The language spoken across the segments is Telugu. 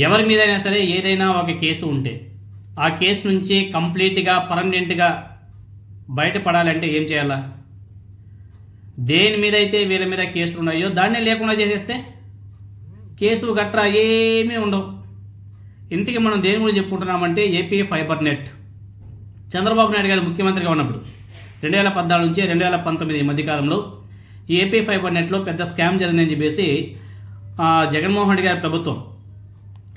ఎవరి మీదైనా సరే ఏదైనా ఒక కేసు ఉంటే ఆ కేసు నుంచి కంప్లీట్గా పర్మనెంట్గా బయటపడాలంటే ఏం చేయాలా? దేని మీద అయితే వీళ్ళ మీద కేసులు ఉన్నాయో దాన్నే లేకుండా చేసేస్తే కేసులు గట్రా ఏమీ ఉండవు. ఇంతకీ మనం దేని గురించి చెప్పుకుంటున్నామంటే AP fibre net. Chandrababu Naidu గారు ముఖ్యమంత్రిగా ఉన్నప్పుడు 2014 నుంచి 2019 మధ్యకాలంలో ఈ ఏపీ ఫైబర్ నెట్లో పెద్ద స్కామ్ జరిగిందని చెప్పేసి జగన్మోహన్ రెడ్డి గారి ప్రభుత్వం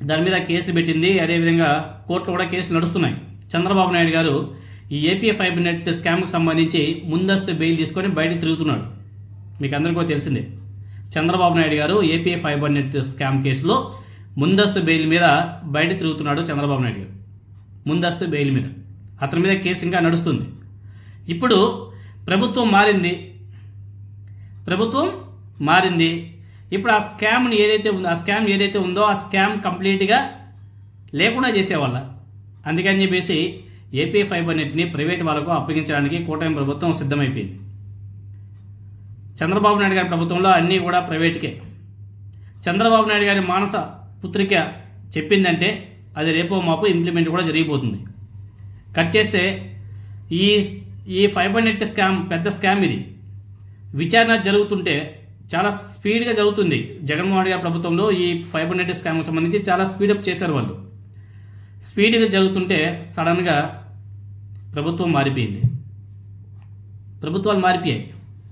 దాని మీద కేసులు పెట్టింది. అదేవిధంగా కోర్టులో కూడా కేసులు నడుస్తున్నాయి. చంద్రబాబు నాయుడు గారు ఈ ఏపీ ఫైబర్ నెట్ స్కామ్కి సంబంధించి ముందస్తు బెయిల్ తీసుకొని బయట తిరుగుతున్నాడు. మీకు అందరికీ తెలిసిందే. చంద్రబాబు నాయుడు గారు ఏపీ ఫైబర్ నెట్ స్కామ్ కేసులో ముందస్తు బెయిల్ మీద బయట తిరుగుతున్నాడు. చంద్రబాబు నాయుడు గారు ముందస్తు బెయిల్ మీద, అతని మీద కేసు ఇంకా నడుస్తుంది. ఇప్పుడు ప్రభుత్వం మారింది. ఇప్పుడు ఆ స్కామ్ ఏదైతే ఉందో ఆ స్కామ్ కంప్లీట్గా లేకుండా చేసేవాళ్ళ. అందుకని చెప్పేసి ఏపీ ఫైబర్ నెట్ని ప్రైవేట్ వాళ్ళకు అప్పగించడానికి కూటమి ప్రభుత్వం సిద్ధమైపోయింది. చంద్రబాబు నాయుడు గారి ప్రభుత్వంలో అన్నీ కూడా ప్రైవేట్కే. చంద్రబాబు నాయుడు గారి మానస పుత్రిక చెప్పిందంటే అది రేపో మాపు ఇంప్లిమెంట్ కూడా జరిగిపోతుంది. కట్ చేస్తే ఈ ఫైబర్ నెట్ స్కామ్ పెద్ద స్కామ్. ఇది విచారణ జరుగుతుంటే చాలా స్పీడ్గా జరుగుతుంది. జగన్మోహన్ రెడ్డి గారి ప్రభుత్వంలో ఈ ఫైబర్ నెట్ స్కామ్కి సంబంధించి చాలా స్పీడప్ చేశారు వాళ్ళు. స్పీడ్గా జరుగుతుంటే సడన్గా ప్రభుత్వాలు మారిపోయాయి.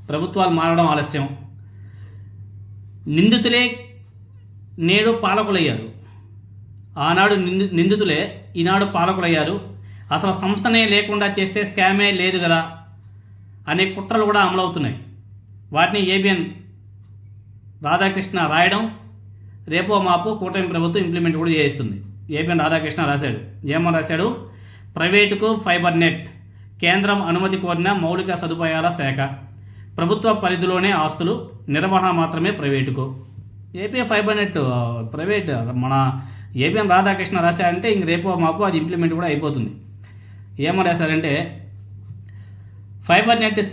ప్రభుత్వాలు మారడం ఆలస్యం. నిందితులే నేడు పాలకులయ్యారు. ఆనాడు నిందితులే ఈనాడు పాలకులయ్యారు. అసలు సంస్థనే లేకుండా చేస్తే స్కామే లేదు కదా అనే కుట్రలు కూడా అమలవుతున్నాయి. వాటిని ఏబిఎన్ రాధాకృష్ణ రాయడం, రేపో మాపు కూటమి ప్రభుత్వం ఇంప్లిమెంట్ కూడా చేయిస్తుంది. ఏబిఎన్ రాధాకృష్ణ రాశాడు. ఏమని రాశాడు? ప్రైవేటుకు ఫైబర్ నెట్, కేంద్రం అనుమతి కోరిన మౌలిక సదుపాయాల శాఖ, ప్రభుత్వ పరిధిలోనే ఆస్తులు, నిర్వహణ మాత్రమే ప్రైవేటుకు. ఏపీ ఫైబర్ నెట్ ప్రైవేట్ మన ఏబిఎన్ రాధాకృష్ణ రాశారంటే ఇంక రేపో మాపు అది ఇంప్లిమెంట్ కూడా అయిపోతుంది. ఏమని రాశారంటే ఫైబర్ నెట్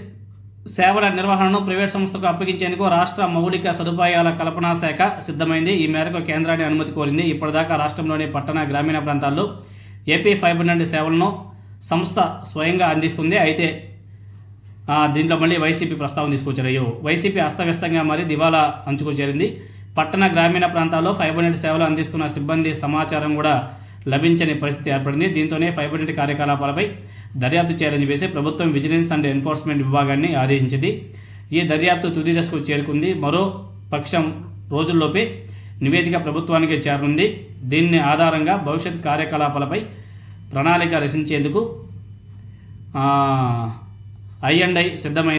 సేవల నిర్వహణను ప్రైవేట్ సంస్థకు అప్పగించేందుకు రాష్ట్ర మౌలిక సదుపాయాల కల్పనా శాఖ సిద్ధమైంది. ఈ మేరకు కేంద్రాన్ని అనుమతి కోరింది. ఇప్పటిదాకా రాష్ట్రంలోని పట్టణ గ్రామీణ ప్రాంతాల్లో ఏపీ ఫైబర్ నెట్ సేవలను సంస్థ స్వయంగా అందిస్తుంది. అయితే దీంట్లో మళ్ళీ వైసీపీ ప్రస్తావన తీసుకొచ్చారు. వైసీపీ అస్తవ్యస్తంగా మరి దివాలా అంచుకు చేరింది. పట్టణ గ్రామీణ ప్రాంతాల్లో ఫైబర్ నెట్ సేవలు అందిస్తున్న సిబ్బంది సమాచారం కూడా లభించని పరిస్థితి ఏర్పడింది. దీంతోనే ఫైబర్ నెట్ కార్యకలాపాలపై దర్యాప్తు చేయాలని చెప్పేసి ప్రభుత్వం విజిలెన్స్ అండ్ ఎన్ఫోర్స్మెంట్ విభాగాన్ని ఆదేశించింది. ఈ దర్యాప్తు తుది దశకు చేరుకుంది. మరో పక్షం రోజుల్లోపే నివేదిక ప్రభుత్వానికి చేరనుంది. దీన్ని ఆధారంగా భవిష్యత్ కార్యకలాపాలపై ప్రణాళిక రచించేందుకు I&I సిద్ధమైంది.